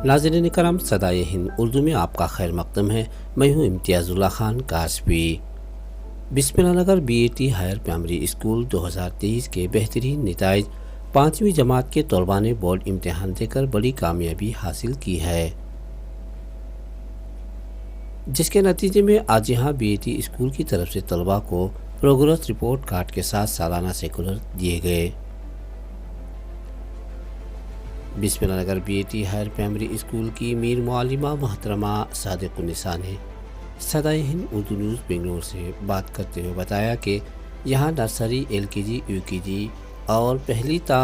ناظرین کرام، صدائے-ہند اردو میں آپ کا خیر مقدم ہے۔ میں ہوں امتیاز اللہ خان کاسبی۔ Bismillah Nagar B A T higher primary school 2023 کے بہترین نتائج 5ویں جماعت کے طلباء نے بورڈ امتحان دے کر بڑی کامیابی حاصل کی ہے، جس کے نتیجے میں آج یہاں بی اے ٹی اسکول کی طرف سے طلباء کو پروگرس رپورٹ کارڈ کے ساتھ سالانہ سیکولر دیے گئے۔ Bismillah Nagar B A T higher primary school کی میر معلمہ محترمہ صادق النساء نے صدائے-ہند اردو نیوز بنگلور سے بات کرتے ہوئے بتایا کہ یہاں نرسری، ایل کے جی، یو کے جی اور پہلی تا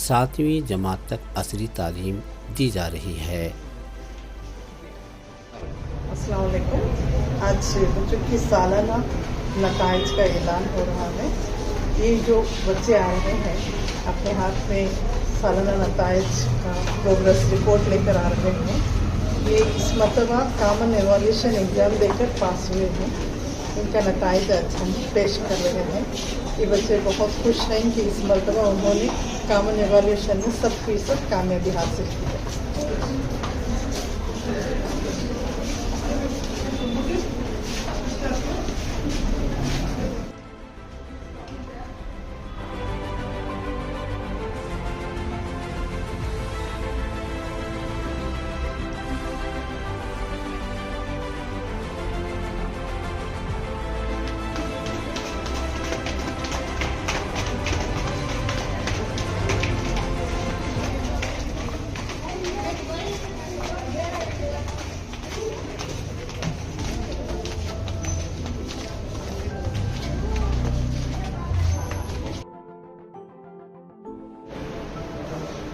7ویں جماعت تک عصری تعلیم دی جا رہی ہے۔ السلام علیکم۔ آج بچوں کی سالانہ نتائج کا اعلان ہو رہا ہے۔ یہ جو بچے آ رہے ہیں اپنے ہاتھ میں سالانہ نتائج کا پروگرس رپورٹ لے کر آ رہے ہیں، یہ اس مرتبہ کامن ایوالویشن ایگزام دے کر پاس ہوئے ہیں۔ ان کا نتائج آج ہم پیش کر رہے ہیں۔ یہ بچے بہت خوش ہیں کہ اس مرتبہ انہوں نے کامن ایوالویشن میں 100% کامیابی حاصل کی ہے۔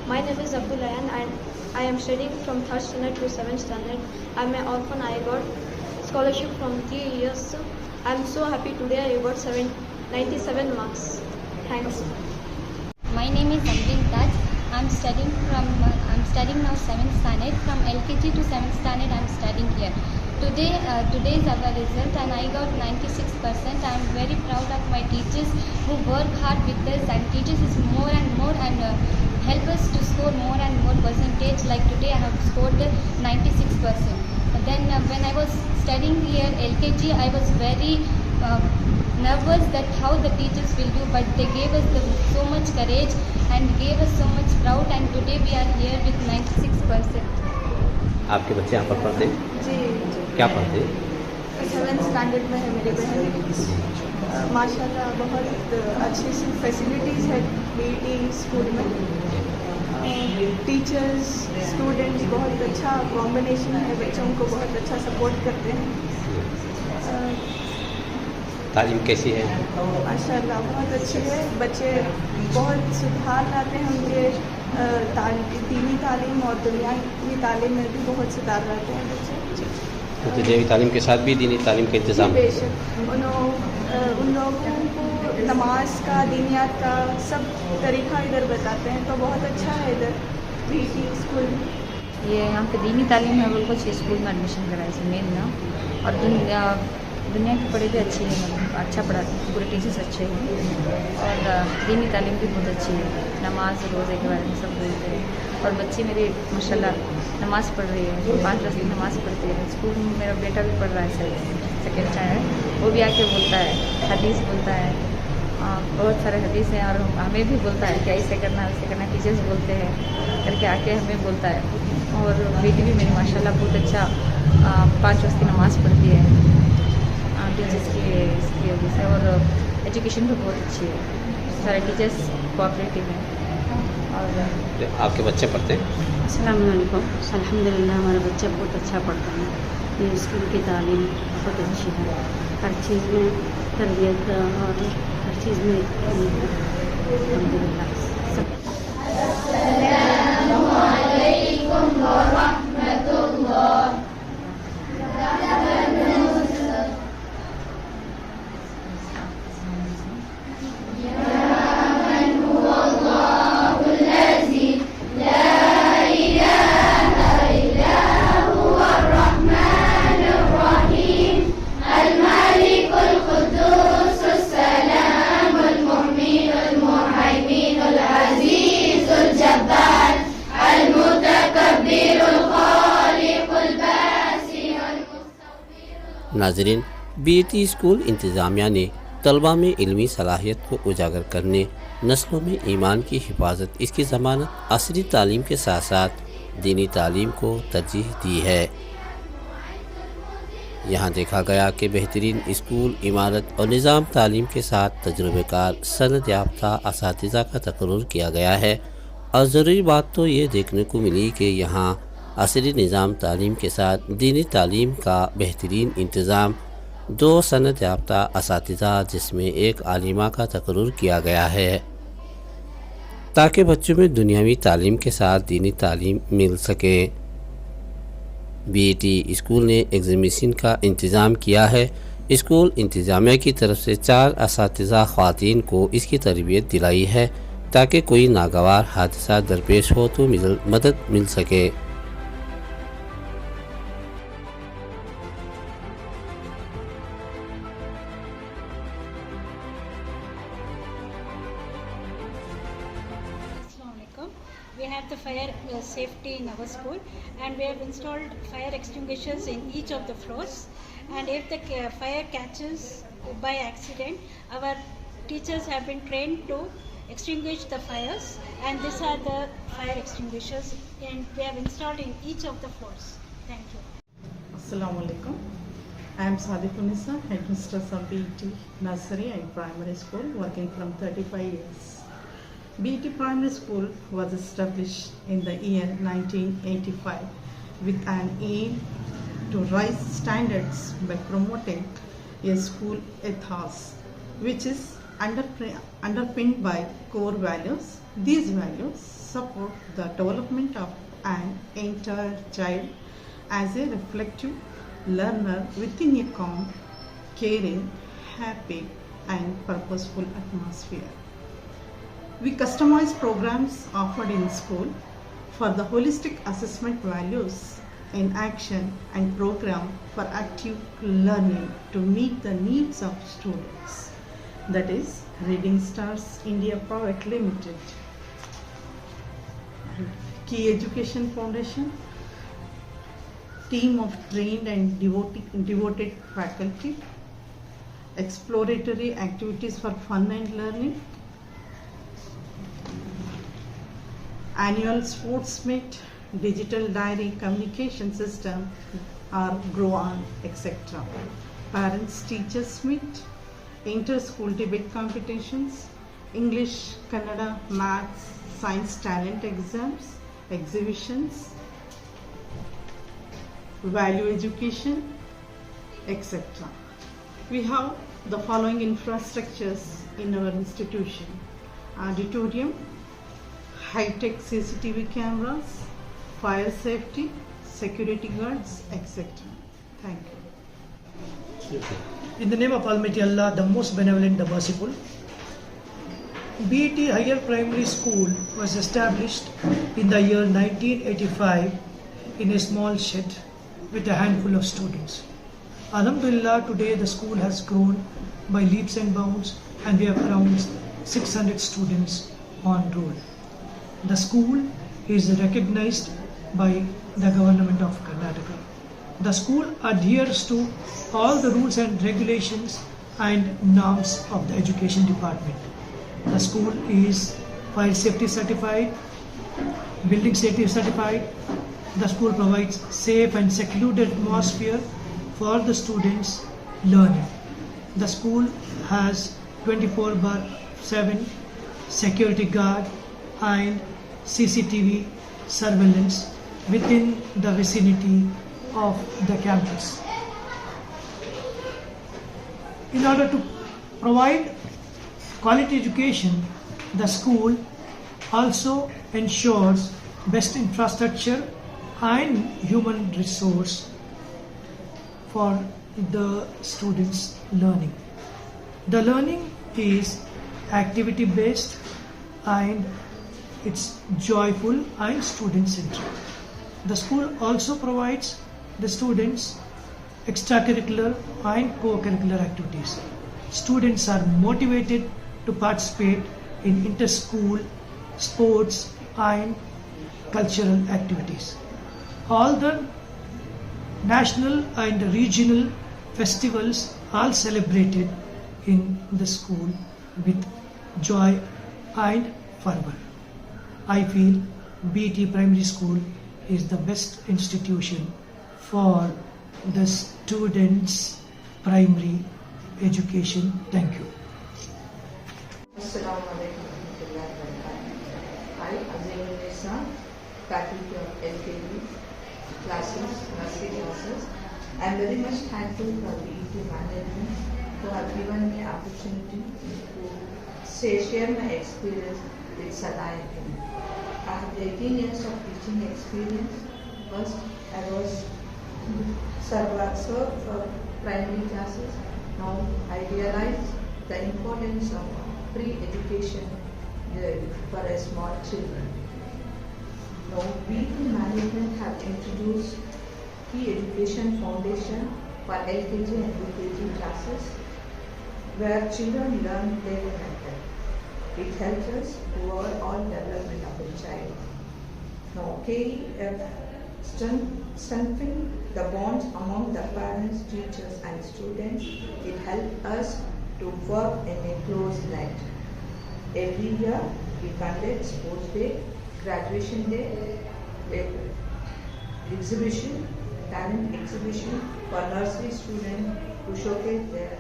My name is Abdul Ayan and I am studying from 3rd standard to 7th standard. I'm an orphan. I got scholarship from 3 years. I'm so happy today I got 97 marks. Thanks. My name is Amrin Taj. I'm studying now 7th standard. From LKG to 7th standard I'm studying here. Today is our result and I got 96%. I'm very proud of my teachers who work hard with us and teaches us more and more and help us to score more and more percentage. Like today I have scored 96%. But then when I was studying here LKG, I was very nervous that how the teachers will do, but they gave us so much courage and gave us so much proud, and today we are here with 96%. آپ کے بچے یہاں پر پڑھتے ہیں؟ جی کیا پڑھتے ہیں؟ 7th standard میں ہے میری بہن۔ ماشاء اللہ بہت اچھی سی فیسلٹیز ہے بی ٹی اسکول میں۔ ٹیچرز اسٹوڈنٹس بہت اچھا کمبینیشن ہے، بچوں کو بہت اچھا سپورٹ کرتے ہیں۔ تعلیم کیسی ہے؟ ماشاء اللہ بہت اچھی ہے۔ بچے بہت سدھار لاتے ہیں، ان کے دینی تعلیم اور دنیاوی تعلیم میں بھی بہت سدھار لاتے ہیں بچے۔ دنیاوی تعلیم کے ساتھ بھی دینی تعلیم کا انتظام؟ بے شک، ان لوگوں کو نماز کا، دینیات کا سب طریقہ ادھر بتاتے ہیں، تو بہت اچھا ہے ادھر بی ٹی اسکول میں۔ یہ یہاں پہ دینی تعلیم ہے، بالکل اچھی اسکول میں ایڈمیشن کرائی سے مین نا، اور دنیا کی پڑھائی بھی اچھی ہے، اچھا پڑھاتے ہیں، پورے ٹیچرس اچھے ہیں، اور دینی تعلیم بھی بہت اچھی ہے، نماز روزے کے بارے میں سب بولتے ہیں، اور بچے میرے ماشاء اللہ نماز پڑھ رہی ہے، 5 وقت کی نماز پڑھتی ہے۔ اسکول میں میرا بیٹا بھی پڑھ رہا ہے 2nd اسٹینڈرڈ، وہ بھی آ کے بولتا ہے، حدیث بولتا ہے، بہت سارے حدیث ہیں، اور ہمیں بھی بولتا ہے کہ ایسے کرنا ویسے کرنا، ٹیچرس بولتے ہیں کر کے آ کے ہمیں بولتا ہے۔ اور بیٹی بھی میری ماشاء اللہ بہت اچھا 5 وقت کی نماز پڑھتی ہے ٹیچرس کی اس کی وجہ سے، اور ایجوکیشن بھی بہت اچھی ہے، سارے ٹیچرس کوآپریٹیو ہیں۔ اور آپ کے بچے پڑھتے ہیں؟ السلام علیکم۔ الحمدللہ ہمارے بچے بہت اچھا پڑھتے ہیں، یہ اسکول کی تعلیم بہت اچھی ہے، ہر چیز میں تربیت اور ہر چیز میں الحمدللہ سب۔ السلام علیکم ورحمۃ اللہ۔ الملك القدوس السلام المؤمن المهيمن नाजरीन, बीएटी स्कूल इंतज़ामिया ने तलबा में इल्मी सलाहियत को उजागर करने, नस्लों में ईमान की हिफाजत, इसकी ज़मानत असरी तालीम के साथ साथ दीनी तालीम को तरजीह दी है। यहाँ देखा गया कि बेहतरीन स्कूल इमारत और निज़ाम तालीम के साथ तजुर्बेकार सनद याफ्ता असातिज़ा का तकर्रुर किया गया है। और ज़रूरी बात तो ये देखने को मिली कि यहाँ असरी निज़ाम तालीम के साथ दीनी तालीम का बेहतरीन इंतज़ाम, 2 सनद याफ्ता असातिज़ा जिसमें एक आलिमा का तकर्रुर किया गया है ताकि बच्चों में दुनियावी तालीम के साथ दीनी तालीम मिल सके। बीएटी स्कूल ने एग्ज़िबिशन का इंतज़ाम किया है। स्कूल इंतज़ामिया की तरफ से 4 असातिज़ा ख़वातीन को इसकी तरबियत दिलाई है ताकि कोई नागवार हादसा दरपेश हो तो मदद मिल सके। We have the fire safety in our school, and we have installed fire extinguishers in each of the floors. And if the fire catches by accident, our teachers have been trained to extinguish the fires, and these are the fire extinguishers, and we have installed in each of the floors. Thank you. Assalamu alaikum. I am Sada-E-Hind, headmistress of BET Nursery and Primary School, working from 35 years. BET Primary School was established in the year 1985 with an aim to raise standards by promoting a school ethos which is underpinned by core values. These values support the development of an entire child as a reflective learner within a calm, caring, happy and purposeful atmosphere. We customize programs offered in school for the holistic assessment values in action and program for active learning to meet the needs of students. That is Reading Stars India Private Limited, Key Education Foundation, team of trained and devoted faculty, exploratory activities for fun and learning, annual sports meet, digital diary communication system or grow on, etc. Parents teachers meet, inter-school debate competitions, English, Kannada, Maths, Science talent exams, exhibitions, value education, etc. We have the following infrastructures in our institution: auditorium, high-tech CCTV cameras, fire safety, security guards, etc. Thank you. In the name of Almighty Allah, the most benevolent, the merciful, BET Higher Primary School was established in the year 1985 in a small shed with a handful of students. Alhamdulillah, today the school has grown by leaps and bounds and we have around 600 students on roll. The school is recognized by the government of Karnataka. The school adheres to all the rules and regulations and norms of the education department. The school is fire safety certified, building safety certified. The school provides safe and secluded atmosphere for the students learning. The school has 24/7 security guard and CCTV surveillance within the vicinity of the campus. In order to provide quality education, the school also ensures best infrastructure and human resource for the students' learning. The learning is activity based and it's joyful and student centric. The school also provides the students extracurricular and co-curricular activities. Students are motivated to participate in inter-school sports and cultural activities. All the national and regional festivals all celebrated in the school with joy and fervor. I feel BT Primary School is the best institution for the students' primary education. Thank you. Assalamu alaikum warahmatullahi wabarakatuh. I, Azim, faculty of LKG classes, nursery classes. I am very much thankful for BET management who have given me opportunity to share my experience with Sada-E-Hind. I have 18 years of teaching experience. First, I was served for primary classes. Now, I realize the importance of pre-education for a small children. Now, BET management have introduced Education Foundation for LKG and UKG classes, where children learn their method. It helps us overall development of a child. Now, KEF strengthening the bonds among the parents, teachers, and students. It helps us to work in a close net. Every year, we conduct sports day, graduation day, exhibition, talent exhibition for nursery students to showcase their